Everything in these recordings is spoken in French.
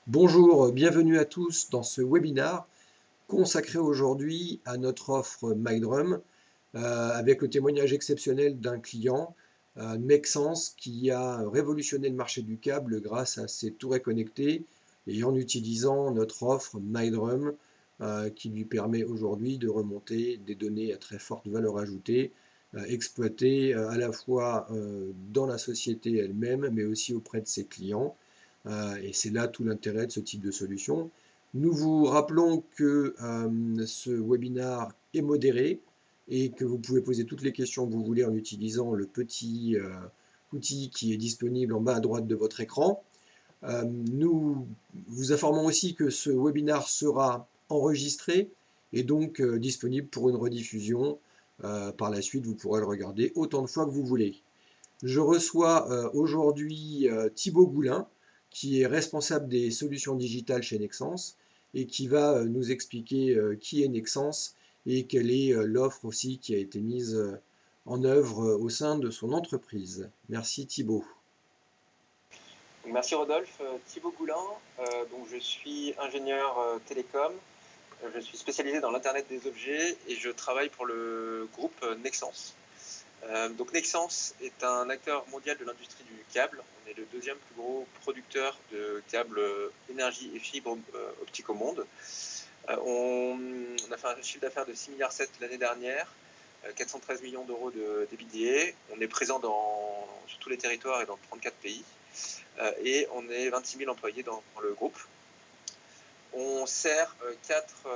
Bonjour, bienvenue à tous dans ce webinaire consacré aujourd'hui à notre offre MyDrum avec le témoignage exceptionnel d'un client, Nexans, qui a révolutionné le marché du câble grâce à ses tourets connectées et en utilisant notre offre MyDrum qui lui permet aujourd'hui de remonter des données à très forte valeur ajoutée, exploitées à la fois dans la société elle-même mais aussi auprès de ses clients. Et c'est là tout l'intérêt de ce type de solution. Nous vous rappelons que ce webinaire est modéré et que vous pouvez poser toutes les questions que vous voulez en utilisant le petit outil qui est disponible en bas à droite de votre écran. Nous vous informons aussi que ce webinaire sera enregistré et donc disponible pour une rediffusion. Par la suite, vous pourrez le regarder autant de fois que vous voulez. Je reçois aujourd'hui Thibaut Goulin, qui est responsable des solutions digitales chez Nexans et qui va nous expliquer qui est Nexans et quelle est l'offre aussi qui a été mise en œuvre au sein de son entreprise. Merci Thibaut. Merci Rodolphe. Thibaut Goulin, donc je suis ingénieur télécom, je suis spécialisé dans l'Internet des objets et je travaille pour le groupe Nexans. Donc Nexans est un acteur mondial de l'industrie du câble. On est le deuxième plus gros producteur de câbles énergie et fibre optique au monde. On a fait un chiffre d'affaires de 6,7 milliards l'année dernière, 413 millions d'euros d'EBITDA. On est présent sur tous les territoires et dans 34 pays. Et on est 26 000 employés dans le groupe. On sert quatre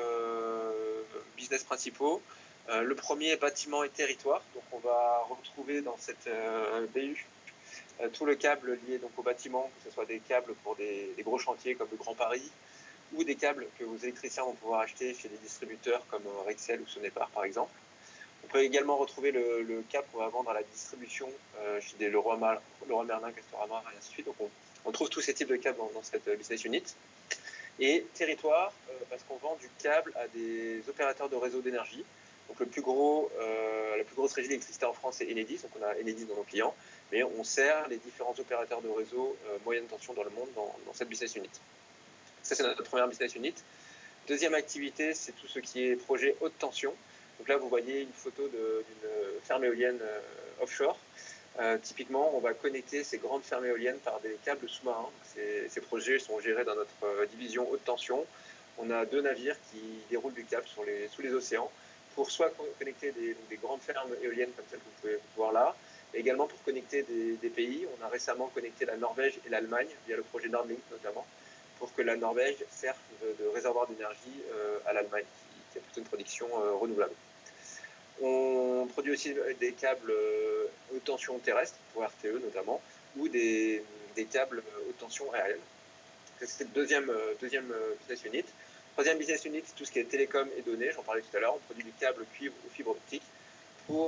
business principaux. Le premier, bâtiment et territoire. Donc on va retrouver dans cette BU tout le câble lié donc au bâtiment, que ce soit des câbles pour des gros chantiers comme le Grand Paris, ou des câbles que vos électriciens vont pouvoir acheter chez des distributeurs comme Rexel ou Sonepar par exemple. On peut également retrouver le câble qu'on va vendre à la distribution chez des Leroy Merlin, Castorama, et ainsi de suite. Donc on trouve tous ces types de câbles dans cette business unit. Et territoire, parce qu'on vend du câble à des opérateurs de réseau d'énergie. Donc la plus grosse régie d'électricité en France, c'est Enedis. Donc on a Enedis dans nos clients, mais on sert les différents opérateurs de réseau moyenne tension dans le monde dans cette business unit. Ça, c'est notre première business unit. Deuxième activité, c'est tout ce qui est projet haute tension. Donc là, vous voyez une photo d'une ferme éolienne offshore. Typiquement, on va connecter ces grandes fermes éoliennes par des câbles sous-marins. Ces projets sont gérés dans notre division haute tension. On a 2 navires qui déroulent du câble sous les océans pour soit connecter des grandes fermes éoliennes comme celles que vous pouvez voir là, mais également pour connecter des pays. On a récemment connecté la Norvège et l'Allemagne via le projet NordLink notamment, pour que la Norvège serve de réservoir d'énergie à l'Allemagne, qui a plutôt une production renouvelable. On produit aussi des câbles haute tension terrestre, pour RTE notamment, ou des câbles haute tension aérienne. C'est le deuxième business unit. Troisième business unit, c'est tout ce qui est télécom et données, j'en parlais tout à l'heure. On produit du câble cuivre ou fibre optique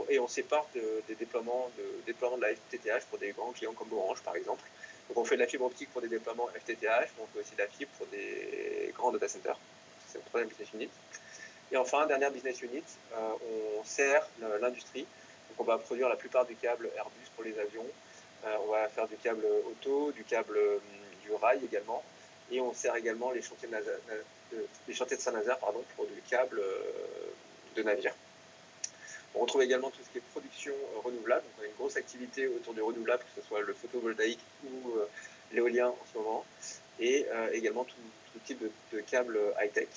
et on sépare des déploiements de la FTTH pour des grands clients comme Orange par exemple. Donc on fait de la fibre optique pour des déploiements FTTH, mais on fait aussi de la fibre pour des grands data centers. C'est le troisième business unit. Et enfin, dernière business unit, on sert l'industrie. Donc on va produire la plupart du câble Airbus pour les avions. On va faire du câble auto, du câble du rail également. Et on sert également les chantiers de Saint-Nazaire pour du câble de navire. On retrouve également tout ce qui est production renouvelable. Donc on a une grosse activité autour du renouvelable, que ce soit le photovoltaïque ou l'éolien en ce moment. Et également tout type de câbles high-tech.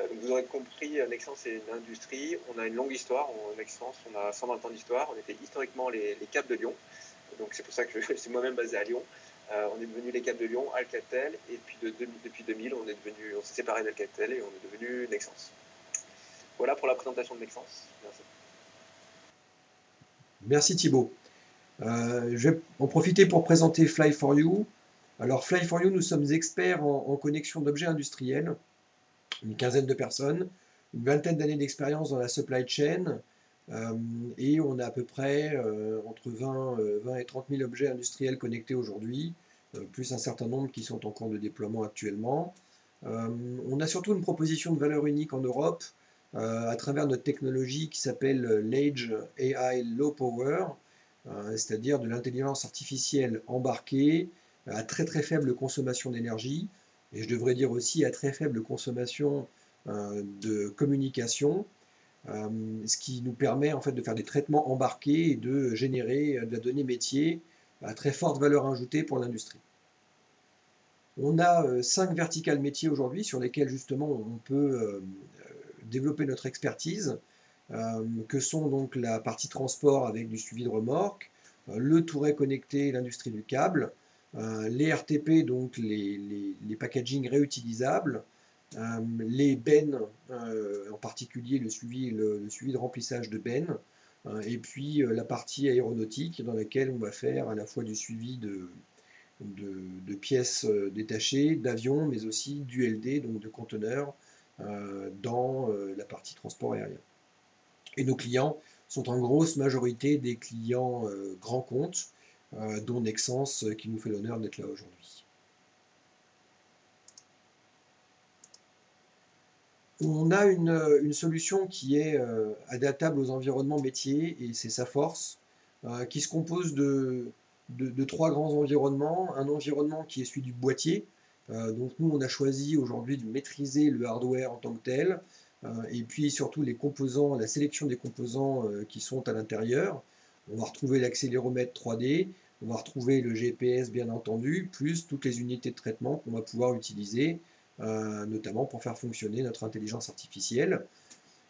Donc vous aurez compris, Nexans c'est une industrie, on a une longue histoire, Nexans on a 120 ans d'histoire, on était historiquement les câbles de Lyon, donc c'est pour ça que je suis moi-même basé à Lyon. On est devenu les câbles de Lyon, Alcatel, et puis depuis 2000 on s'est séparé d'Alcatel et on est devenu Nexans. Voilà pour la présentation de Nexans. Merci. Merci Thibaut. Je vais en profiter pour présenter Fly4You. Alors Fly4You, nous sommes experts en connexion d'objets industriels, une quinzaine de personnes, une vingtaine d'années d'expérience dans la supply chain, et on a à peu près entre 20 et 30 000 objets industriels connectés aujourd'hui, plus un certain nombre qui sont en cours de déploiement actuellement. On a surtout une proposition de valeur unique en Europe à travers notre technologie qui s'appelle l'Edge AI Low Power, c'est-à-dire de l'intelligence artificielle embarquée à très très faible consommation d'énergie, et je devrais dire aussi à très faible consommation de communication, ce qui nous permet en fait de faire des traitements embarqués et de générer de la donnée métier à très forte valeur ajoutée pour l'industrie. On a 5 verticales métiers aujourd'hui sur lesquelles justement on peut développer notre expertise, que sont donc la partie transport avec du suivi de remorques, le touret connecté, l'industrie du câble, les RTP, donc les packaging réutilisables, les bennes, en particulier le suivi de remplissage de bennes, et puis la partie aéronautique dans laquelle on va faire à la fois du suivi de pièces détachées, d'avions, mais aussi d'ULD, donc de conteneurs, dans la partie transport aérien. Et nos clients sont en grosse majorité des clients grands comptes, dont Nexans qui nous fait l'honneur d'être là aujourd'hui. On a une solution qui est adaptable aux environnements métiers, et c'est sa force, qui se compose de 3 grands environnements. Un environnement qui est celui du boîtier. Donc nous, on a choisi aujourd'hui de maîtriser le hardware en tant que tel, et puis surtout les composants, la sélection des composants qui sont à l'intérieur. On va retrouver l'accéléromètre 3D, on va retrouver le GPS bien entendu, plus toutes les unités de traitement qu'on va pouvoir utiliser, notamment pour faire fonctionner notre intelligence artificielle,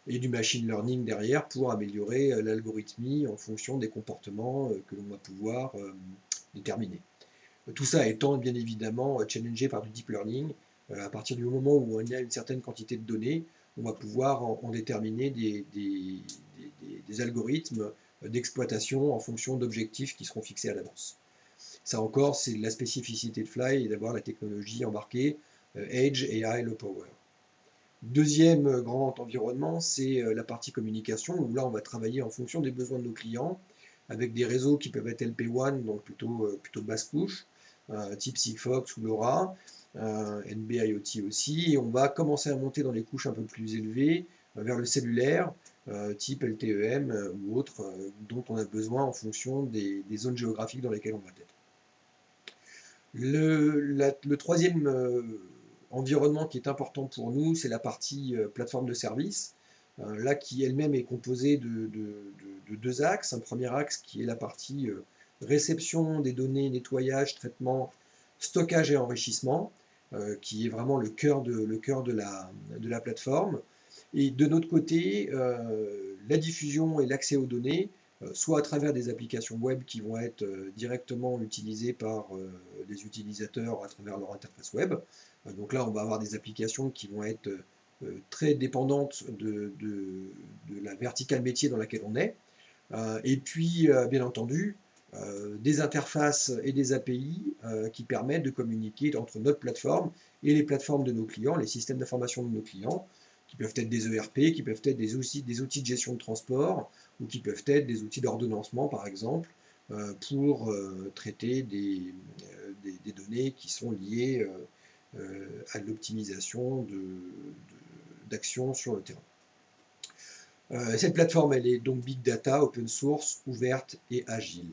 et du machine learning derrière pour améliorer l'algorithmie en fonction des comportements que l'on va pouvoir déterminer. Tout ça étant bien évidemment challengé par du deep learning. À partir du moment où il y a une certaine quantité de données, on va pouvoir en déterminer des algorithmes d'exploitation en fonction d'objectifs qui seront fixés à l'avance. Ça encore, c'est la spécificité de Fly et d'avoir la technologie embarquée Edge AI Low Power. Deuxième grand environnement, c'est la partie communication, où là on va travailler en fonction des besoins de nos clients, avec des réseaux qui peuvent être LP1, donc plutôt basse couche, type Sigfox ou LoRa, NB-IoT aussi, et on va commencer à monter dans les couches un peu plus élevées, vers le cellulaire, type LTE-M ou autre, dont on a besoin en fonction des zones géographiques dans lesquelles on va être. Le troisième environnement qui est important pour nous, c'est la partie plateforme de service, là qui elle-même est composée de 2 axes. Un premier axe qui est la partie réception des données, nettoyage, traitement, stockage et enrichissement, qui est vraiment le cœur de la plateforme. Et de notre côté, la diffusion et l'accès aux données, soit à travers des applications web qui vont être directement utilisées par les utilisateurs à travers leur interface web. Donc là, on va avoir des applications qui vont être très dépendantes de la verticale métier dans laquelle on est. Et puis, bien entendu, des interfaces et des API qui permettent de communiquer entre notre plateforme et les plateformes de nos clients, les systèmes d'information de nos clients, qui peuvent être des ERP, qui peuvent être des outils de gestion de transport, ou qui peuvent être des outils d'ordonnancement, par exemple, pour traiter des données qui sont liées à l'optimisation d'actions sur le terrain. Cette plateforme, elle est donc Big Data, Open Source, ouverte et agile.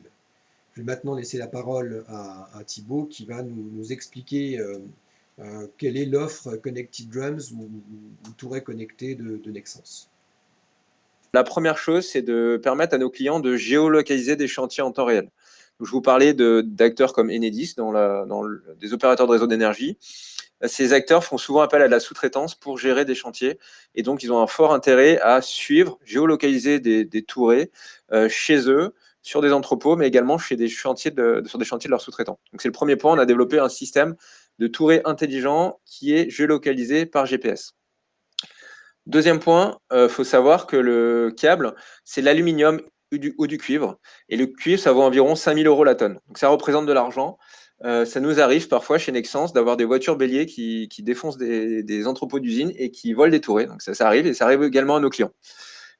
Je vais maintenant laisser la parole à Thibaut qui va nous expliquer quelle est l'offre Connected Drums ou touret connecté de Nexans. La première chose, c'est de permettre à nos clients de géolocaliser des chantiers en temps réel. Donc, je vous parlais d'acteurs comme Enedis, des opérateurs de réseau d'énergie. Ces acteurs font souvent appel à la sous-traitance pour gérer des chantiers, et donc ils ont un fort intérêt à suivre, géolocaliser des tourets chez eux, sur des entrepôts, mais également sur des chantiers de leurs sous-traitants. Donc c'est le premier point, on a développé un système de tourets intelligent qui est géolocalisé par GPS. Deuxième point, faut savoir que le câble, c'est l'aluminium ou du cuivre. Et le cuivre, ça vaut environ 5 000 € la tonne. Donc ça représente de l'argent. Ça nous arrive parfois chez Nexans d'avoir des voitures béliers qui défoncent des entrepôts d'usines et qui volent des tourets. Donc ça arrive, et ça arrive également à nos clients.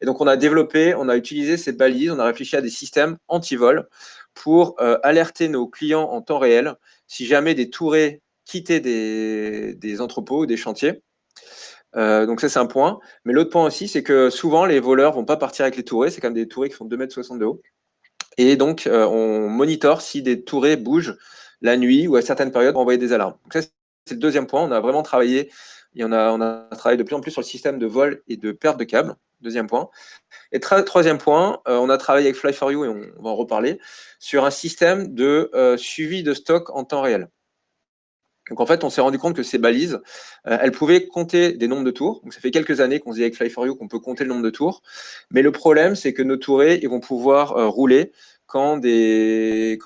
Et donc on a utilisé ces balises, on a réfléchi à des systèmes anti-vol pour alerter nos clients en temps réel si jamais des tourets quittaient des entrepôts ou des chantiers. Donc ça, c'est un point. Mais l'autre point aussi, c'est que souvent, les voleurs vont pas partir avec les tourets. C'est quand même des tourets qui font 2,60 m de haut. Et donc, on monitore si des tourets bougent la nuit ou à certaines périodes pour envoyer des alarmes. Donc ça, le deuxième point. On a vraiment travaillé, et on a travaillé de plus en plus sur le système de vol et de perte de câbles. Deuxième point. Et troisième point, on a travaillé avec Fly4You, et on va en reparler, sur un système de suivi de stock en temps réel. Donc en fait, on s'est rendu compte que ces balises, elles pouvaient compter des nombres de tours. Donc ça fait quelques années qu'on se dit avec Fly4You qu'on peut compter le nombre de tours. Mais le problème, c'est que nos tourés, ils vont pouvoir rouler quand les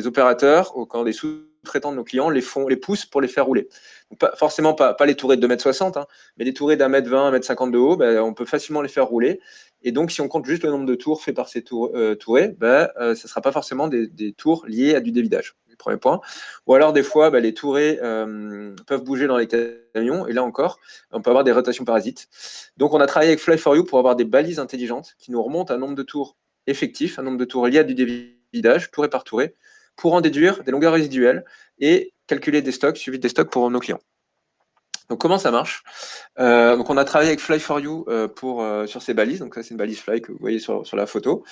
opérateurs ou quand les sous-traitants de nos clients les poussent pour les faire rouler. Donc forcément pas les tourés de 2,60 m, mais des tourés d'1,20 m, 1,50 m de haut, on peut facilement les faire rouler. Et donc, si on compte juste le nombre de tours faits par ces tourés, ce ne sera pas forcément des tours liés à du dévidage. Premier point. Ou alors, des fois, les tourés peuvent bouger dans les camions. Et là encore, on peut avoir des rotations parasites. Donc, on a travaillé avec Fly4You pour avoir des balises intelligentes qui nous remontent un nombre de tours effectifs, un nombre de tours liés à du dévidage, touré par touré, pour en déduire des longueurs résiduelles et calculer des stocks, suivi des stocks pour nos clients. Donc, comment ça marche? Donc, on a travaillé avec Fly4You sur ces balises. Donc, ça, c'est une balise Fly que vous voyez sur la photo.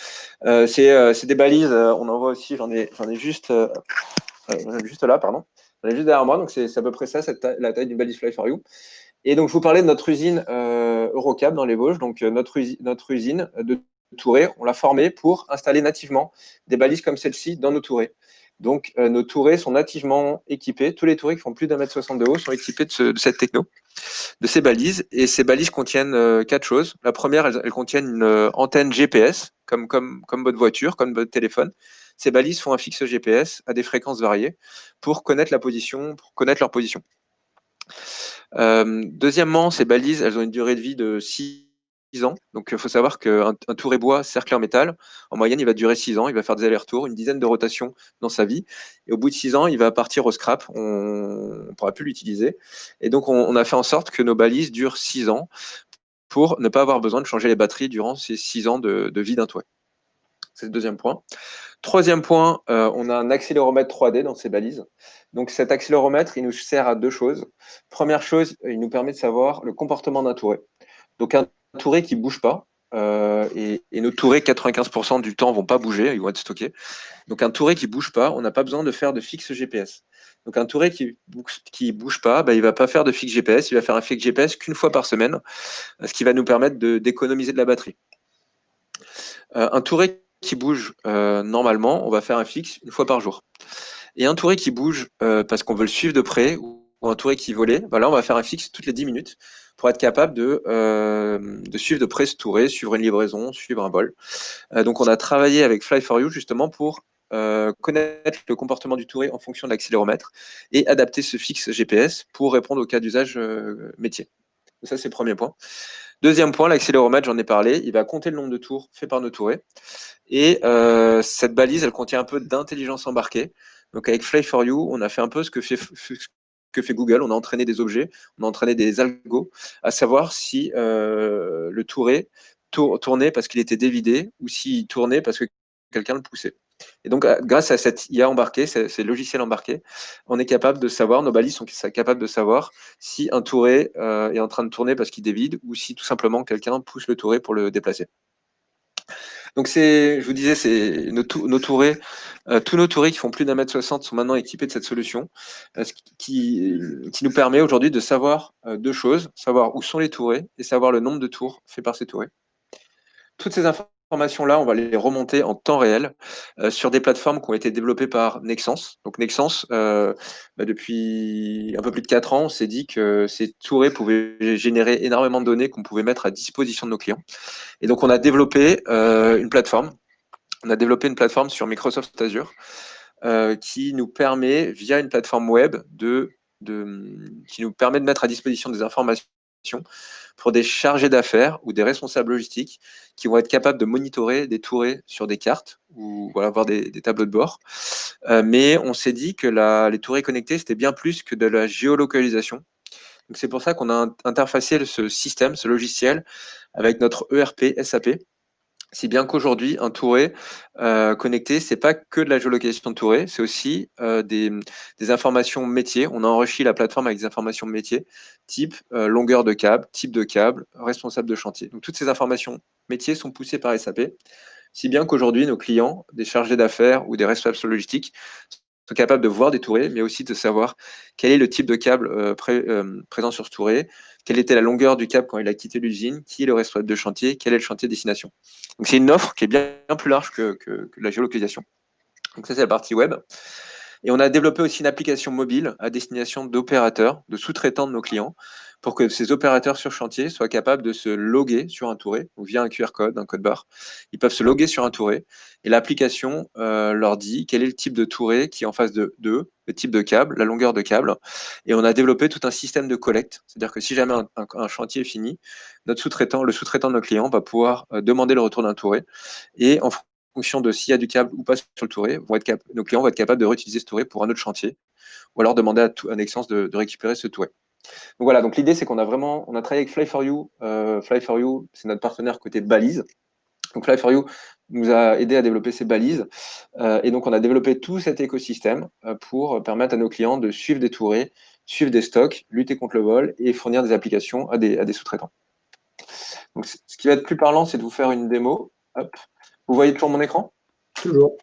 C'est des balises, on en voit aussi, j'en ai juste là, pardon. J'en ai juste derrière moi. Donc, c'est à peu près ça, la taille d'une balise Fly4You. Et donc, je vous parlais de notre usine Eurocab dans les Vosges. Donc, notre usine de tourées, on l'a formée pour installer nativement des balises comme celle-ci dans nos tourées. Donc, nos tourées sont nativement équipées. Tous les tourées qui font plus d'1,60 m de haut sont équipés de cette techno, de ces balises. Et ces balises contiennent 4 choses. La première, elles contiennent une antenne GPS, comme votre voiture, comme votre téléphone. Ces balises font un fixe GPS à des fréquences variées pour connaître leur position. Deuxièmement, ces balises, elles ont une durée de vie de 6 ans. Donc, il faut savoir qu'un touret bois cerclé en métal, en moyenne, il va durer 6 ans. Il va faire des allers-retours, une dizaine de rotations dans sa vie. Et au bout de 6 ans, il va partir au scrap. On ne pourra plus l'utiliser. Et donc, on a fait en sorte que nos balises durent 6 ans pour ne pas avoir besoin de changer les batteries durant ces 6 ans de vie d'un touret. C'est le deuxième point. Troisième point, on a un accéléromètre 3D dans ces balises. Donc cet accéléromètre, il nous sert à deux choses. Première chose, il nous permet de savoir le comportement d'un touret. Donc un touret qui ne bouge pas, et nos tourets, 95% du temps, ne vont pas bouger, ils vont être stockés. Donc un touret qui ne bouge pas, on n'a pas besoin de faire de fixe GPS. Donc un touret qui bouge pas, il ne va pas faire de fixe GPS, il va faire un fixe GPS qu'une fois par semaine, ce qui va nous permettre d'économiser de la batterie. Un touret qui bouge normalement, on va faire un fixe une fois par jour. Et un touret qui bouge parce qu'on veut le suivre de près, ou un touret qui volait, là on va faire un fixe toutes les 10 minutes pour être capable de suivre de près ce touret, suivre une livraison, suivre un vol. Donc on a travaillé avec Fly4You justement pour connaître le comportement du touret en fonction de l'accéléromètre et adapter ce fixe GPS pour répondre aux cas d'usage métier. Donc ça, c'est le premier point. Deuxième point, l'accéléromètre, j'en ai parlé, il va compter le nombre de tours faits par nos tourets. Et cette balise, elle contient un peu d'intelligence embarquée. Donc avec Fly4You, on a fait un peu ce que fait Google. On a entraîné des objets, on a entraîné des algos, à savoir si le touret tournait parce qu'il était dévidé ou s'il tournait parce que quelqu'un le poussait. Et donc, grâce à cette IA embarquée, ces logiciels embarqués, on est capable de savoir, nos balises sont capables de savoir si un touret est en train de tourner parce qu'il dévide ou si tout simplement quelqu'un pousse le touret pour le déplacer. Donc, je vous disais, c'est nos tourets, tous nos tourets qui font plus d'1,60 m sont maintenant équipés de cette solution, ce qui nous permet aujourd'hui de savoir deux choses, savoir où sont les tourets et savoir le nombre de tours faits par ces tourets. Toutes ces informations-là, on va les remonter en temps réel sur des plateformes qui ont été développées par Nexans. Donc Nexans, depuis un peu plus de 4 ans, on s'est dit que ces tourets pouvaient générer énormément de données qu'on pouvait mettre à disposition de nos clients. Et donc on a développé une plateforme. On a développé une plateforme sur Microsoft Azure qui nous permet, via une plateforme web, qui nous permet de mettre à disposition des informations pour des chargés d'affaires ou des responsables logistiques qui vont être capables de monitorer des tourets sur des cartes ou voir des tableaux de bord. Mais on s'est dit que les tourets connectés, c'était bien plus que de la géolocalisation. Donc c'est pour ça qu'on a interfacé ce système, ce logiciel, avec notre ERP SAP. Si bien qu'aujourd'hui, un touret connecté, c'est pas que de la géolocalisation de touret, c'est aussi des informations métiers. On a enrichi la plateforme avec des informations métiers, type longueur de câble, type de câble, responsable de chantier. Donc toutes ces informations métiers sont poussées par SAP, si bien qu'aujourd'hui, nos clients, des chargés d'affaires ou des responsables logistiques, sont capables de voir des tourées, mais aussi de savoir quel est le type de câble présent sur ce touret, quelle était la longueur du câble quand il a quitté l'usine, qui est le responsable de chantier, quel est le chantier de destination. Donc c'est une offre qui est bien plus large que la géolocalisation. Donc ça, c'est la partie web. Et on a développé aussi une application mobile à destination d'opérateurs, de sous-traitants de nos clients, pour que ces opérateurs sur chantier soient capables de se loguer sur un touret, ou via un QR code, un code barre. Ils peuvent se loguer sur un touret et l'application leur dit quel est le type de touret qui est en face d'eux, le type de câble, la longueur de câble. Et on a développé tout un système de collecte. C'est-à-dire que si jamais un chantier est fini, notre sous-traitant, le sous-traitant de nos clients va pouvoir demander le retour d'un touret et en fonction de s'il y a du câble ou pas sur le touret, nos clients vont être capables de réutiliser ce touret pour un autre chantier, ou alors demander à Nexans de récupérer ce touret. Donc voilà, donc l'idée c'est qu'on a travaillé avec Fly4You. Fly4You, c'est notre partenaire côté balise. Donc Fly4You nous a aidé à développer ces balises. Et donc on a développé tout cet écosystème pour permettre à nos clients de suivre des tourets, suivre des stocks, lutter contre le vol et fournir des applications à des sous-traitants. Donc ce qui va être plus parlant, c'est de vous faire une démo. Hop. Vous voyez toujours mon écran? Toujours.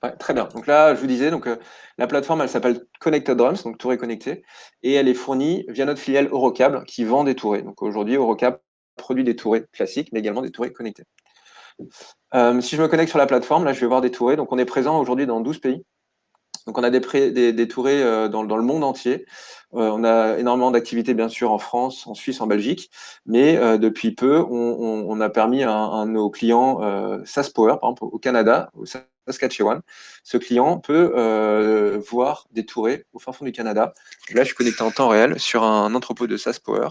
Ouais, très bien. Donc là, je vous disais, la plateforme, elle s'appelle Connected Drums, donc Touré Connecté, et elle est fournie via notre filiale Eurocable qui vend des tourets. Donc aujourd'hui, Eurocable produit des tourets classiques, mais également des tourets connectés. Si je me connecte sur la plateforme, là, je vais voir des tourets. Donc on est présent aujourd'hui dans 12 pays. Donc on a des tourets dans le monde entier. On a énormément d'activités, bien sûr, en France, en Suisse, en Belgique. Mais depuis peu, on a permis à un de nos clients, SaskPower, par exemple, au Canada, au Saskatchewan, ce client peut voir des tourets au fin fond du Canada. Là, je suis connecté en temps réel sur un entrepôt de SaskPower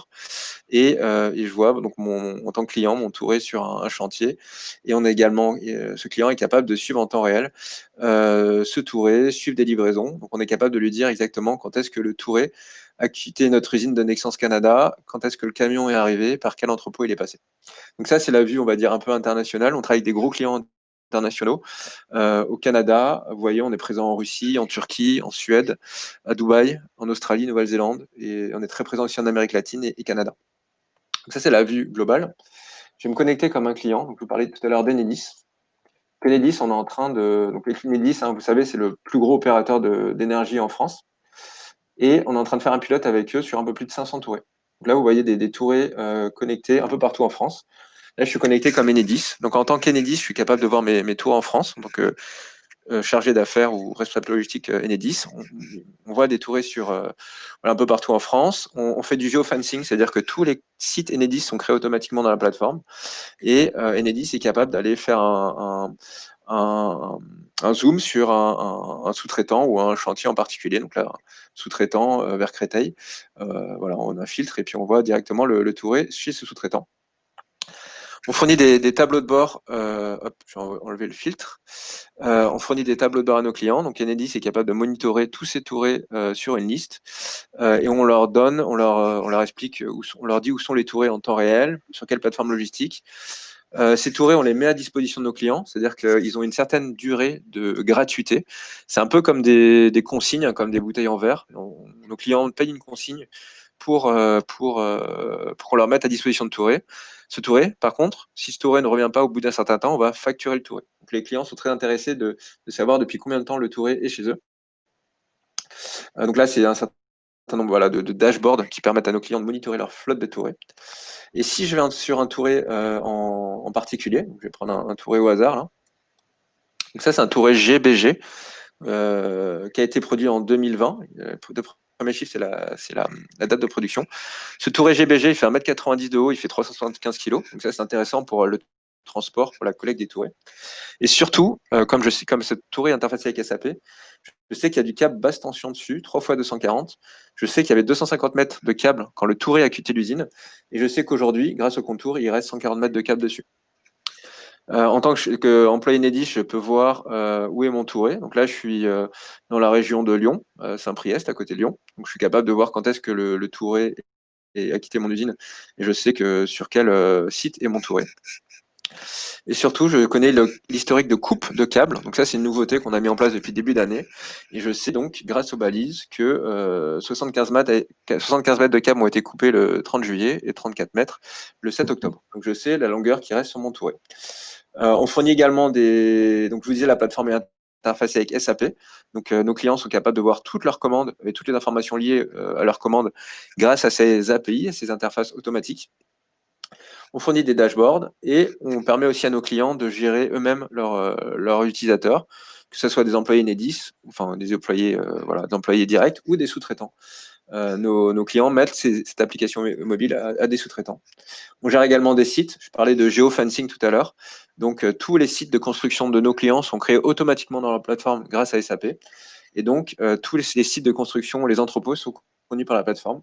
et je vois donc en tant que client mon touret sur un chantier. Et on a également, ce client est capable de suivre en temps réel ce touret, suivre des livraisons. Donc on est capable de lui dire exactement quand est-ce que le touret a quitté notre usine de Nexans Canada, quand est-ce que le camion est arrivé, par quel entrepôt il est passé. Donc ça, c'est la vue, on va dire, un peu internationale. On travaille avec des gros clients internationaux. Au Canada, vous voyez, on est présent en Russie, en Turquie, en Suède, à Dubaï, en Australie, Nouvelle-Zélande, et on est très présent aussi en Amérique latine et Canada. Donc ça, c'est la vue globale. Je vais me connecter comme un client. Donc, je vous parlais tout à l'heure d'Enedis. Enedis, on est en train de... Donc Enedis, vous savez, c'est le plus gros opérateur d'énergie en France. Et on est en train de faire un pilote avec eux sur un peu plus de 500 tourets. Donc là, vous voyez des tourets connectés un peu partout en France. Là, je suis connecté comme Enedis. Donc, en tant qu'Enedis, je suis capable de voir mes tours en France. Donc, chargé d'affaires ou responsable logistique Enedis. On voit des tourets un peu partout en France. On fait du geofencing, c'est-à-dire que tous les sites Enedis sont créés automatiquement dans la plateforme. Et Enedis est capable d'aller faire un zoom sur un sous-traitant ou un chantier en particulier. Donc là, sous-traitant vers Créteil. Voilà, on a un filtre et puis on voit directement le touret chez ce sous-traitant. On fournit des tableaux de bord. Hop, je vais enlever le filtre. On fournit des tableaux de bord à nos clients. Donc Enedis est capable de monitorer tous ces tourets sur une liste et on leur explique, on leur dit où sont les tourets en temps réel, sur quelle plateforme logistique. Ces tourets, on les met à disposition de nos clients, c'est-à-dire qu'ils ont une certaine durée de gratuité. C'est un peu comme des consignes, comme des bouteilles en verre. Nos clients payent une consigne pour qu'on leur mette à disposition de touret. Ce touret, par contre, si ce touret ne revient pas au bout d'un certain temps, on va facturer le touret. Donc les clients sont très intéressés de savoir depuis combien de temps le touret est chez eux. Donc là, c'est un certain nombre de dashboards qui permettent à nos clients de monitorer leur flotte de tourets. Et si je vais sur un touret en particulier, donc je vais prendre un touret au hasard. Là. Donc ça, c'est un touret GBG qui a été produit en 2020. Le premier chiffre, c'est la date de production. Ce touret GBG, il fait 1,90 m de haut, il fait 375 kg. Donc ça, c'est intéressant pour le transport, pour la collecte des tourets. Et surtout, comme ce touret est interfacé avec SAP, je sais qu'il y a du câble basse tension dessus, 3 x 240. Je sais qu'il y avait 250 mètres de câble quand le touret a quitté l'usine. Et je sais qu'aujourd'hui, grâce au contour, il reste 140 mètres de câble dessus. En tant qu'employé Enedis, je peux voir où est mon touret. Donc là, je suis dans la région de Lyon, Saint-Priest, à côté de Lyon. Donc je suis capable de voir quand est-ce que le touret a quitté mon usine. Et je sais sur quel site est mon touret. Et surtout, je connais l'historique de coupe de câbles. Donc ça, c'est une nouveauté qu'on a mis en place depuis début d'année. Et je sais donc, grâce aux balises, que 75 mètres de câbles ont été coupés le 30 juillet et 34 mètres le 7 octobre. Donc je sais la longueur qui reste sur mon touret. On fournit également donc je vous disais, la plateforme est interfacé avec SAP. Donc, nos clients sont capables de voir toutes leurs commandes et toutes les informations liées à leurs commandes grâce à ces API, à ces interfaces automatiques. On fournit des dashboards et on permet aussi à nos clients de gérer eux-mêmes leurs utilisateurs, que ce soit des employés Enedis, enfin des employés, des employés directs ou des sous-traitants. Nos clients mettent cette application mobile à des sous-traitants. On gère également des sites. Je parlais de geofencing tout à l'heure. Donc, tous les sites de construction de nos clients sont créés automatiquement dans la plateforme grâce à SAP. Et donc, tous les sites de construction, les entrepôts sont connus par la plateforme.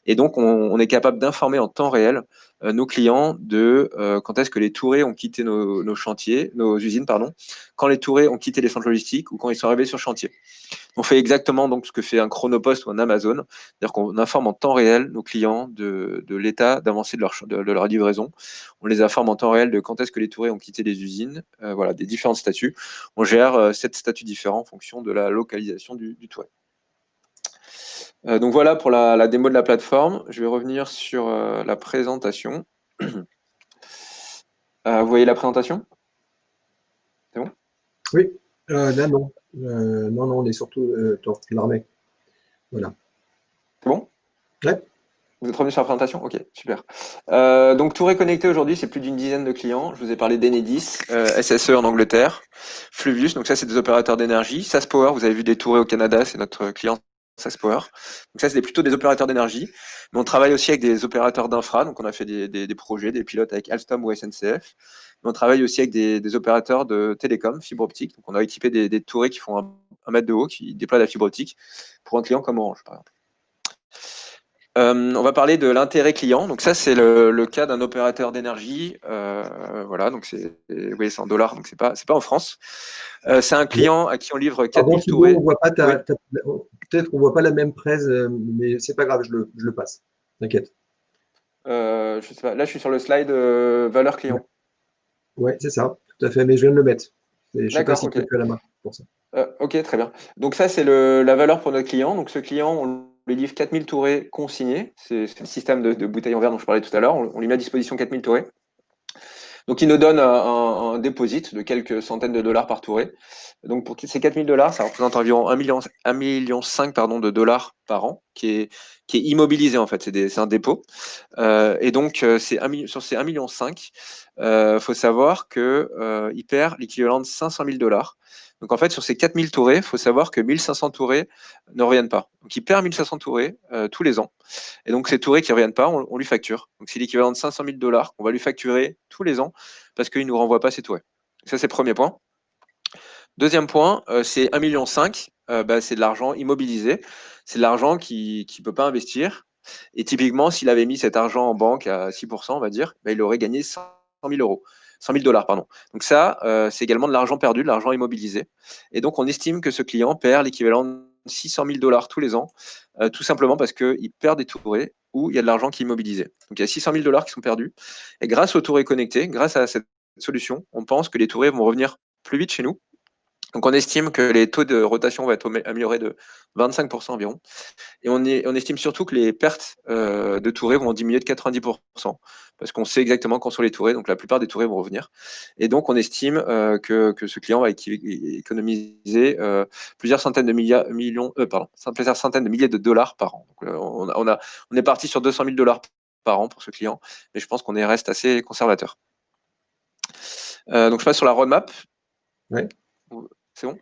Et donc, on est capable d'informer en temps réel nos clients de quand est-ce que les tourés ont quitté nos chantiers, nos usines, pardon, quand les tourés ont quitté les centres logistiques ou quand ils sont arrivés sur chantier. On fait exactement donc ce que fait un Chronopost ou un Amazon, c'est-à-dire qu'on informe en temps réel nos clients de l'état d'avancée de leur livraison. On les informe en temps réel de quand est-ce que les tourés ont quitté les usines, des différents statuts. On gère 7 statuts différents en fonction de la localisation du touré. Donc voilà pour la démo de la plateforme. Je vais revenir sur la présentation. Vous voyez la présentation? C'est bon? Oui, là non. Non, on est surtout l'armée. Voilà. C'est bon? Ouais. Vous êtes revenu sur la présentation? Ok, super. Donc Touré connecté aujourd'hui, c'est plus d'une dizaine de clients. Je vous ai parlé d'Enedis, SSE en Angleterre, Fluvius, donc ça c'est des opérateurs d'énergie. SaskPower, vous avez vu des Touré au Canada, c'est notre client SaskPower. Donc ça c'est plutôt des opérateurs d'énergie. Mais on travaille aussi avec des opérateurs d'infra, donc on a fait des projets, des pilotes avec Alstom ou SNCF. Mais on travaille aussi avec des opérateurs de télécom, fibre optique. Donc on a équipé des Touré qui font un mètre de haut, qui déploient la fibre optique pour un client comme Orange par exemple. On va parler de l'intérêt client. Donc ça, c'est le cas d'un opérateur d'énergie. Donc vous voyez, c'est en dollars, donc c'est pas en France. C'est un client à qui on livre Pardon 4000 Thibaut, on tourées. voit pas Oui. peut-être qu'on voit pas la même presse, mais c'est pas grave, je le passe. T'inquiète. Je sais pas. Là, je suis sur le slide valeur client. Ouais, c'est ça, tout à fait, mais je viens de le mettre. Je sais pas D'accord, s'il ok. peut plus à la main pour ça. Ok, très bien. Donc ça, c'est la valeur pour notre client. Donc ce client, on lui livre 4000 tourées consignées. C'est le système de bouteille en verre dont je parlais tout à l'heure. On lui met à disposition 4000 tourées. Donc, il nous donne un deposit de quelques centaines de dollars par tourée. Donc, pour ces 4000 dollars, ça représente environ 1,5 million de dollars par an, qui est immobilisé en fait. C'est un dépôt. Et donc, sur ces 1,5 million, faut savoir qu'il perd l'équivalent de 500 000 dollars. Donc, en fait, sur ces 4000 tourées, il faut savoir que 1500 tourées ne reviennent pas. Donc, il perd 1500 tourées tous les ans. Et donc, ces tourées qui ne reviennent pas, on lui facture. Donc, c'est l'équivalent de 500 000 dollars qu'on va lui facturer tous les ans parce qu'il ne nous renvoie pas ses tourées. Ça, c'est le premier point. Deuxième point, c'est 1,5 million. C'est de l'argent immobilisé. C'est de l'argent qu'il ne peut pas investir. Et typiquement, s'il avait mis cet argent en banque à 6%, on va dire, il aurait gagné 100 000 euros. 100 000 dollars, pardon. Donc ça, c'est également de l'argent perdu, de l'argent immobilisé. Et donc, on estime que ce client perd l'équivalent de 600 000 dollars tous les ans, tout simplement parce qu'il perd des tourées ou il y a de l'argent qui est immobilisé. Donc, il y a 600 000 dollars qui sont perdus. Et grâce aux tourées connectées, grâce à cette solution, on pense que les tourées vont revenir plus vite chez nous. Donc, on estime que les taux de rotation vont être améliorés de 25% environ. Et on estime surtout que les pertes de tourées vont diminuer de 90%, parce qu'on sait exactement quand sont les tourées, donc la plupart des tourées vont revenir. Et donc, on estime que ce client va économiser plusieurs centaines de milliers de dollars par an. Donc, on est parti sur 200 000 dollars par an pour ce client, mais je pense qu'on reste assez conservateur. Donc, je passe sur la roadmap. Ouais. C'est bon.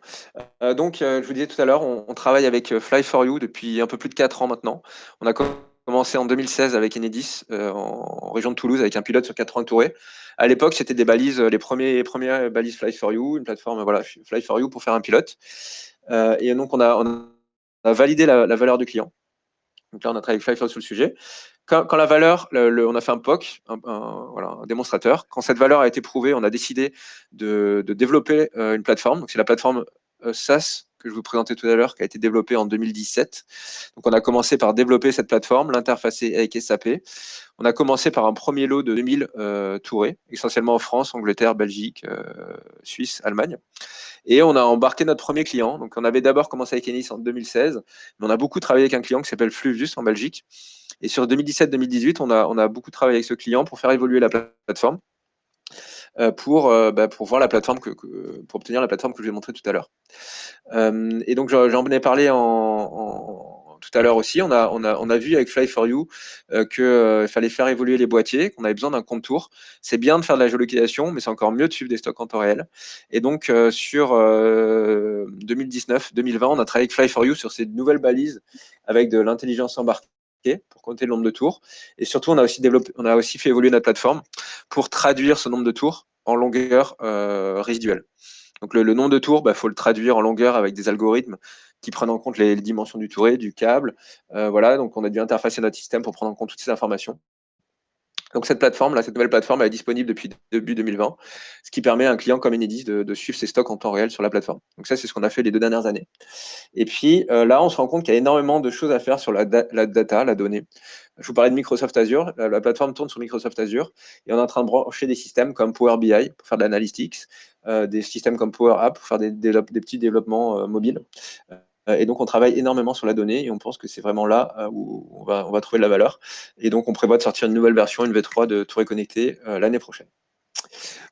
Je vous disais tout à l'heure, on travaille avec Fly4You depuis un peu plus de 4 ans maintenant. On a commencé en 2016 avec Enedis en région de Toulouse avec un pilote sur 80 tourées. À l'époque, c'était des balises, les premières balises Fly4You, une plateforme Fly4You pour faire un pilote. Et donc, on a validé la valeur du client. Donc là, on a travaillé avec Fly4You sur le sujet. Quand la valeur, on a fait un POC, un démonstrateur. Quand cette valeur a été prouvée, on a décidé de développer une plateforme. Donc, c'est la plateforme SaaS que je vous présentais tout à l'heure, qui a été développée en 2017. Donc, on a commencé par développer cette plateforme, l'interfacer avec SAP. On a commencé par un premier lot de 2000 tourées, essentiellement en France, Angleterre, Belgique, Suisse, Allemagne. Et on a embarqué notre premier client. Donc, on avait d'abord commencé avec Enedis en 2016, mais on a beaucoup travaillé avec un client qui s'appelle Fluvius en Belgique. Et sur 2017-2018, on a beaucoup travaillé avec ce client pour faire évoluer la plateforme. pour voir la plateforme pour obtenir la plateforme que je vous ai montrée tout à l'heure. Et donc j'en ai parlé tout à l'heure aussi. On a vu avec Fly4You qu'il fallait faire évoluer les boîtiers, qu'on avait besoin d'un compte tour. C'est bien de faire de la géolocalisation, mais c'est encore mieux de suivre des stocks en temps réel. Et donc sur 2019-2020, on a travaillé avec Fly4You sur ces nouvelles balises avec de l'intelligence embarquée pour compter le nombre de tours. Et surtout, on a aussi fait évoluer notre plateforme pour traduire ce nombre de tours en longueur résiduelle. Donc le nombre de tours, faut le traduire en longueur avec des algorithmes qui prennent en compte les dimensions du touret, du câble. Voilà, donc on a dû interfacer notre système pour prendre en compte toutes ces informations. Donc cette nouvelle plateforme, elle est disponible depuis début 2020, ce qui permet à un client comme Enedis de suivre ses stocks en temps réel sur la plateforme. Donc ça, c'est ce qu'on a fait les 2 dernières années. Et puis là, on se rend compte qu'il y a énormément de choses à faire sur la data, la donnée. Je vous parlais de Microsoft Azure. La plateforme tourne sur Microsoft Azure et on est en train de brancher des systèmes comme Power BI pour faire de l'analytics, des systèmes comme Power App pour faire des petits développements mobiles. Et donc, on travaille énormément sur la donnée et on pense que c'est vraiment là où on va trouver de la valeur. Et donc, on prévoit de sortir une nouvelle version, une V3 de Touret Connecté l'année prochaine.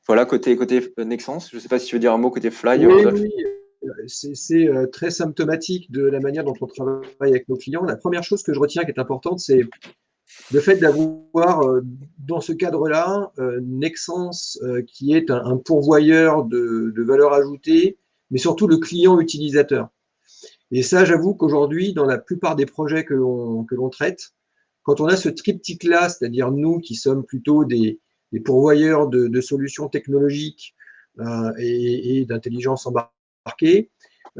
Voilà, côté Nexans. Je ne sais pas si tu veux dire un mot côté Fly, Oui, Rodolphe. oui, c'est très symptomatique de la manière dont on travaille avec nos clients. La première chose que je retiens qui est importante, c'est le fait d'avoir, dans ce cadre-là, Nexans qui est un pourvoyeur de valeur ajoutée, mais surtout le client utilisateur. Et ça, j'avoue qu'aujourd'hui, dans la plupart des projets que l'on traite, quand on a ce triptyque-là, c'est-à-dire nous qui sommes plutôt des pourvoyeurs de solutions technologiques et d'intelligence embarquée,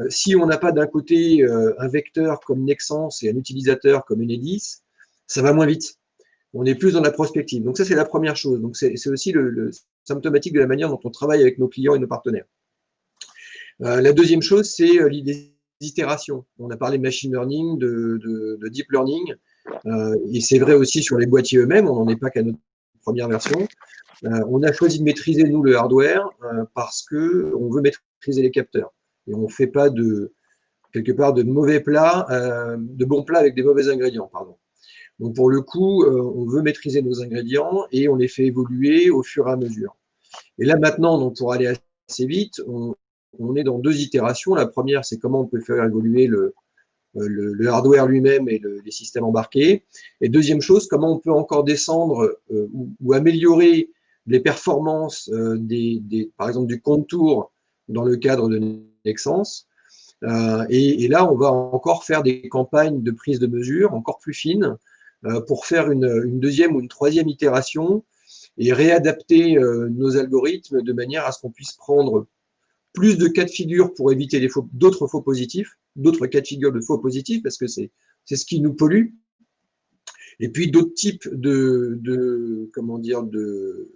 si on n'a pas d'un côté un vecteur comme Nexans et un utilisateur comme Enedis, ça va moins vite. On est plus dans la prospective. Donc ça, c'est la première chose. Donc c'est aussi le symptomatique de la manière dont on travaille avec nos clients et nos partenaires. La deuxième chose, c'est l'idée itérations. On a parlé de machine learning, de deep learning, et c'est vrai aussi sur les boîtiers eux-mêmes, on n'en est pas qu'à notre première version. On a choisi de maîtriser, nous, le hardware, parce qu'on veut maîtriser les capteurs. Et on ne fait pas quelque part de mauvais plats, de bons plats avec des mauvais ingrédients, pardon. Donc pour le coup, on veut maîtriser nos ingrédients et on les fait évoluer au fur et à mesure. Et là maintenant, donc pour aller assez vite, on est dans 2 itérations. La première, c'est comment on peut faire évoluer le hardware lui-même et les systèmes embarqués. Et deuxième chose, comment on peut encore descendre ou améliorer les performances par exemple du contour dans le cadre de Nexans. Et là, on va encore faire des campagnes de prise de mesure encore plus fines pour faire une deuxième ou une troisième itération et réadapter nos algorithmes de manière à ce qu'on puisse prendre plus de cas de figure pour éviter d'autres faux positifs, d'autres cas de figure de faux positifs, parce que c'est ce qui nous pollue. Et puis d'autres types comment dire, de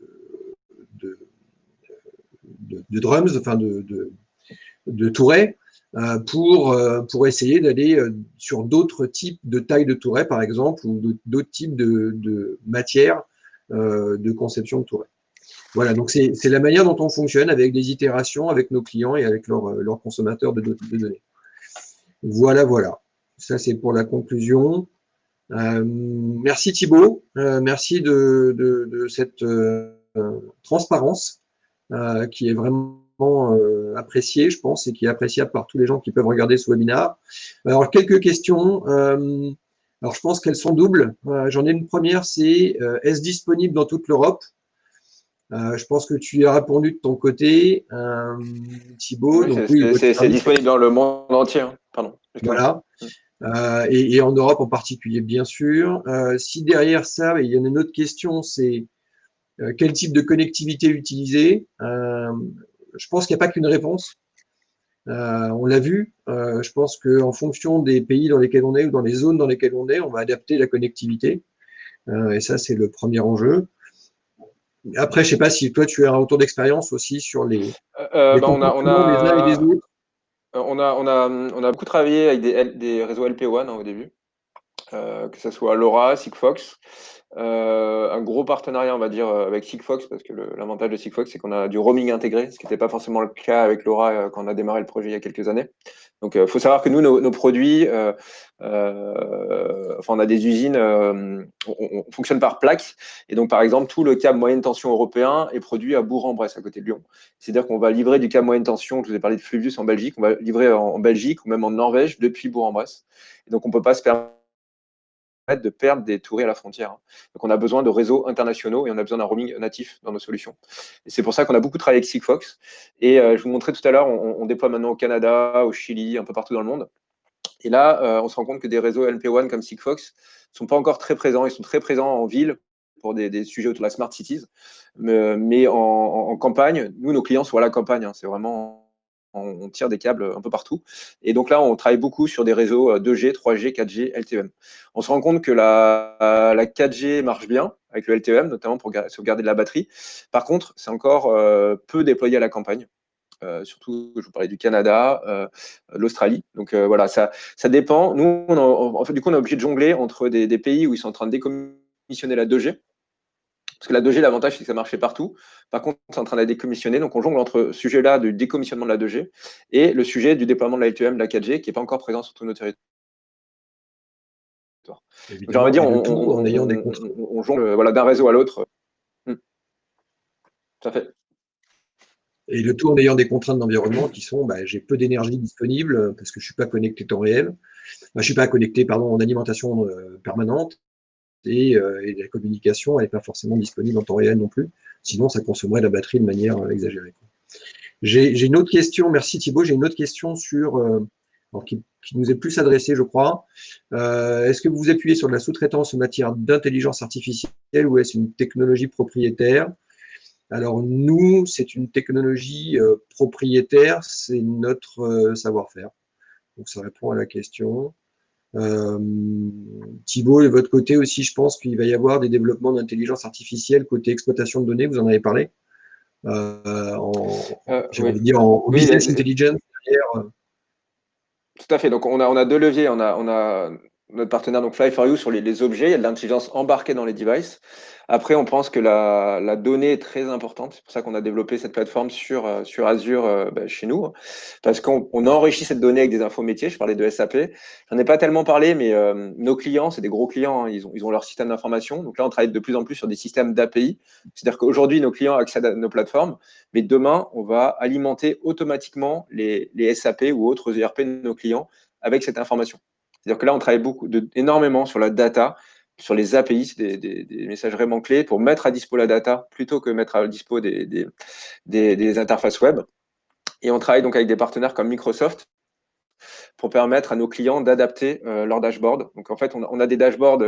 drums, enfin de tourets, pour essayer d'aller sur d'autres types de tailles de tourets, par exemple, ou d'autres types de matières de conception de tourets. Voilà, donc c'est la manière dont on fonctionne avec des itérations, avec nos clients et avec leurs consommateurs de données. Voilà, voilà. Ça, c'est pour la conclusion. Merci Thibaut, merci de cette transparence qui est vraiment appréciée, je pense, et qui est appréciable par tous les gens qui peuvent regarder ce webinaire. Alors, quelques questions. Alors, je pense qu'elles sont doubles. J'en ai une première, c'est est-ce disponible dans toute l'Europe? Je pense que tu y as répondu de ton côté, Thibaut. Oui, Donc oui, c'est disponible dans le monde entier. Hein. Pardon. Voilà. Et en Europe en particulier, bien sûr. Si derrière ça, il y en a une autre question, c'est quel type de connectivité utiliser? Je pense qu'il n'y a pas qu'une réponse. On l'a vu. Je pense qu'en fonction des pays dans lesquels on est ou dans les zones dans lesquelles on est, on va adapter la connectivité. Et ça, c'est le premier enjeu. Après, je ne sais pas si toi, tu as un retour d'expérience aussi sur les comportements des uns et des autres. On a beaucoup travaillé avec des réseaux LPWAN au début, que ce soit LoRa, Sigfox. un gros partenariat, on va dire, avec Sigfox, parce que l'avantage de Sigfox, c'est qu'on a du roaming intégré, ce qui n'était pas forcément le cas avec Laura quand on a démarré le projet il y a quelques années. Donc, il faut savoir que nous, nos produits, enfin, on a des usines, on fonctionne par plaque. Et donc, par exemple, tout le câble moyenne tension européen est produit à Bourg-en-Bresse, à côté de Lyon. C'est-à-dire qu'on va livrer du câble moyenne tension, je vous ai parlé de Fluvius en Belgique, on va livrer en Belgique ou même en Norvège depuis Bourg-en-Bresse. Et donc, on ne peut pas se permettre de perdre des tourées à la frontière. Donc, on a besoin de réseaux internationaux et on a besoin d'un roaming natif dans nos solutions. Et c'est pour ça qu'on a beaucoup travaillé avec Sigfox. Et je vous montrais tout à l'heure, on déploie maintenant au Canada, au Chili, un peu partout dans le monde. Et là, on se rend compte que des réseaux LP1 comme Sigfox ne sont pas encore très présents. Ils sont très présents en ville pour des sujets autour de la smart cities. Mais en campagne, nous, nos clients sont à la campagne. C'est vraiment, on tire des câbles un peu partout. Et donc là, on travaille beaucoup sur des réseaux 2G, 3G, 4G, LTE-M. On se rend compte que la 4G marche bien avec le LTE-M, notamment pour sauvegarder de la batterie. Par contre, c'est encore peu déployé à la campagne. Surtout, je vous parlais du Canada, l'Australie. Donc voilà, ça dépend. Nous, en fait, du coup, on est obligé de jongler entre des pays où ils sont en train de décommissionner la 2G. Parce que la 2G, l'avantage, c'est que ça marchait partout. Par contre, c'est en train de la décommissionner. Donc, on jongle entre ce sujet-là du décommissionnement de la 2G et le sujet du déploiement de la LTE-M, de la 4G, qui n'est pas encore présent sur tous nos territoires. Donc, j'ai envie Évidemment, de dire, et le tout en ayant des contraintes. on jongle voilà, d'un réseau à l'autre. Ça fait. Et le tout en ayant des contraintes d'environnement qui sont, j'ai peu d'énergie disponible parce que je suis pas connecté temps réel. Je suis pas connecté, pardon, en alimentation permanente et la communication, elle n'est pas forcément disponible en temps réel non plus. Sinon, ça consommerait la batterie de manière exagérée. J'ai une autre question, merci Thibaut, j'ai une autre question sur, qui nous est plus adressée, je crois. Est-ce que vous vous appuyez sur de la sous-traitance en matière d'intelligence artificielle ou est-ce une technologie propriétaire? Alors nous, c'est une technologie propriétaire, c'est notre savoir-faire. Donc ça répond à la question. Thibaut, de votre côté aussi, je pense qu'il va y avoir des développements d'intelligence artificielle côté exploitation de données, vous en avez parlé. J'ai Oui. envie de dire en Oui, business intelligence derrière. tout à fait. Donc, on a deux leviers. On a notre partenaire, donc Fly4You, sur les objets. Il y a de l'intelligence embarquée dans les devices. Après, on pense que la donnée est très importante. C'est pour ça qu'on a développé cette plateforme sur Azure chez nous. Parce qu'on enrichit cette donnée avec des infos métiers. Je parlais de SAP. J'en ai pas tellement parlé, mais nos clients, c'est des gros clients. Ils ont leur système d'information. Donc là, on travaille de plus en plus sur des systèmes d'API. C'est-à-dire qu'aujourd'hui, nos clients accèdent à nos plateformes. Mais demain, on va alimenter automatiquement les SAP ou autres ERP de nos clients avec cette information. C'est-à-dire que là, on travaille énormément sur la data, sur les API, c'est des messages vraiment clés pour mettre à dispo la data plutôt que mettre à dispo des interfaces web. Et on travaille donc avec des partenaires comme Microsoft pour permettre à nos clients d'adapter leur dashboard. Donc en fait, on a des dashboards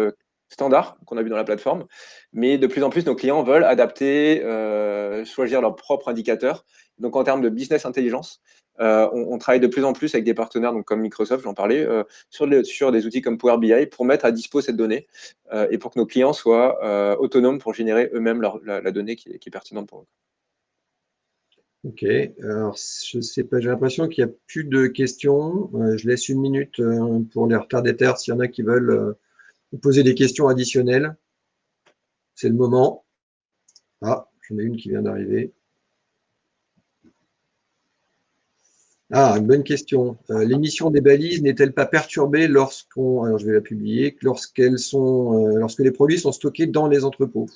standards qu'on a vu dans la plateforme, mais de plus en plus, nos clients veulent adapter, choisir leurs propres indicateurs. Donc en termes de business intelligence, on travaille de plus en plus avec des partenaires donc comme Microsoft, j'en parlais, sur des outils comme Power BI pour mettre à dispo cette donnée et pour que nos clients soient autonomes pour générer eux-mêmes la donnée qui est pertinente pour eux. Ok, alors je sais pas, j'ai l'impression qu'il n'y a plus de questions. Je laisse une minute pour les retardataires s'il y en a qui veulent poser des questions additionnelles. C'est le moment. Ah, j'en ai une qui vient d'arriver. Ah, une bonne question. L'émission des balises n'est-elle pas perturbée alors je vais la publier, lorsque les produits sont stockés dans les entrepôts?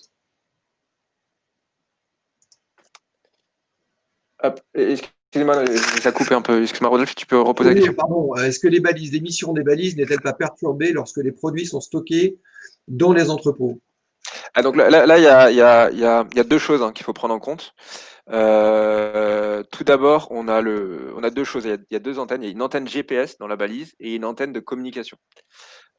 Hop, excusez-moi, ça coupe un peu. Excuse-moi, Rodolphe, tu peux reposer la Oui, question? pardon. Est-ce que l'émission des balises n'est-elle pas perturbée lorsque les produits sont stockés dans les entrepôts? Ah, donc là, il y a deux choses qu'il faut prendre en compte. Tout d'abord, on a deux choses. Il y a deux antennes. Il y a une antenne GPS dans la balise et une antenne de communication.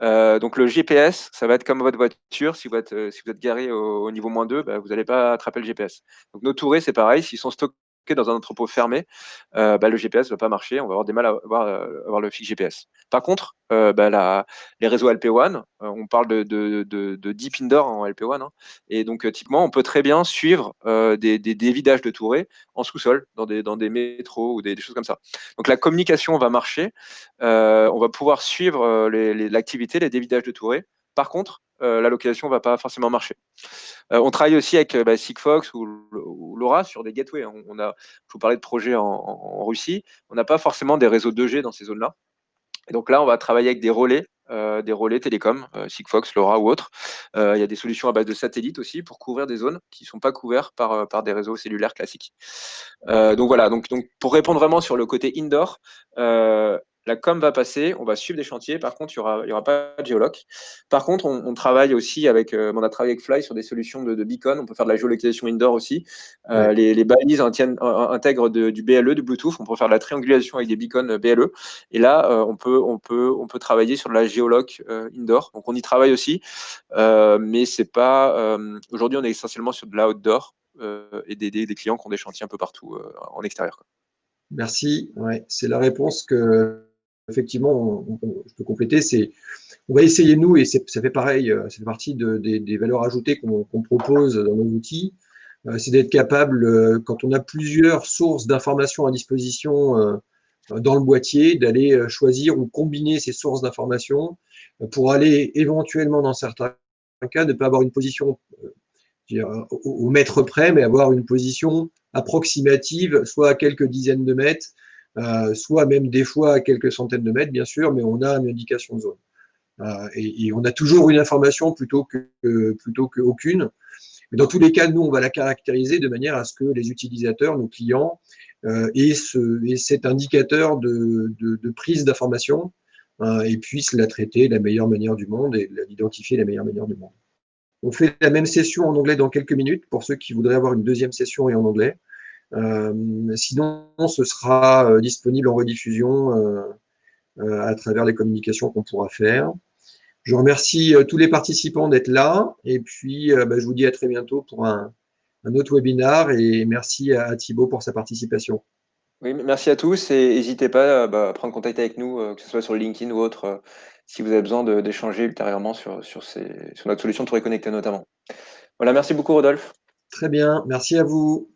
Donc le GPS, ça va être comme votre voiture. Si vous êtes garé au niveau -2, vous n'allez pas attraper le GPS. Donc nos tourées, c'est pareil. S'ils sont stockés dans un entrepôt fermé, le GPS ne va pas marcher. On va avoir des mal à avoir le fixe GPS. Par contre, les réseaux LP1, on parle de deep indoor en LP1. Et donc, typiquement, on peut très bien suivre des vidages de tourées en sous-sol, dans des métros ou des choses comme ça. Donc, la communication va marcher. On va pouvoir suivre l'activité, les dévidages de tourées. Par contre, la localisation ne va pas forcément marcher. On travaille aussi avec Sigfox ou LoRa sur des gateways. Je vous parlais de projets en Russie. On n'a pas forcément des réseaux 2G dans ces zones-là. Et donc là, on va travailler avec des relais télécoms, Sigfox, LoRa ou autres. Il y a des solutions à base de satellites aussi pour couvrir des zones qui ne sont pas couvertes par des réseaux cellulaires classiques. Donc voilà, donc pour répondre vraiment sur le côté indoor, la com va passer, on va suivre des chantiers. Par contre, il y aura pas de géoloc. Par contre, on travaille aussi on a travaillé avec Fly sur des solutions de beacon. On peut faire de la géolocalisation indoor aussi. Ouais. Les balises intègrent du BLE, du Bluetooth. On peut faire de la triangulation avec des beacons BLE. Et là, on peut travailler sur de la géoloc indoor. Donc on y travaille aussi, mais c'est pas. Aujourd'hui, on est essentiellement sur de la outdoor et des clients qui ont des chantiers un peu partout en extérieur, quoi. Merci. Ouais, c'est la réponse que, effectivement, je peux compléter. On va essayer, nous, et ça fait pareil, ça fait partie des valeurs ajoutées qu'on propose dans nos outils, c'est d'être capable, quand on a plusieurs sources d'informations à disposition dans le boîtier, d'aller choisir ou combiner ces sources d'informations pour aller éventuellement, dans certains cas, ne pas avoir une position au mètre près, mais avoir une position approximative, soit à quelques dizaines de mètres, soit même des fois à quelques centaines de mètres, bien sûr, mais on a une indication de zone. Et on a toujours une information plutôt qu'aucune. Mais dans tous les cas, nous, on va la caractériser de manière à ce que les utilisateurs, nos clients, aient cet indicateur de prise d'information et puissent la traiter de la meilleure manière du monde et l'identifier de la meilleure manière du monde. On fait la même session en anglais dans quelques minutes pour ceux qui voudraient avoir une deuxième session et en anglais. Sinon, ce sera disponible en rediffusion à travers les communications qu'on pourra faire. Je remercie tous les participants d'être là et puis je vous dis à très bientôt pour un autre webinaire et merci à Thibaut pour sa participation. Oui, merci à tous et n'hésitez pas à prendre contact avec nous, que ce soit sur LinkedIn ou autre, si vous avez besoin d'échanger ultérieurement sur notre solution Touré Connecté notamment. Voilà, merci beaucoup Rodolphe. Très bien, merci à vous.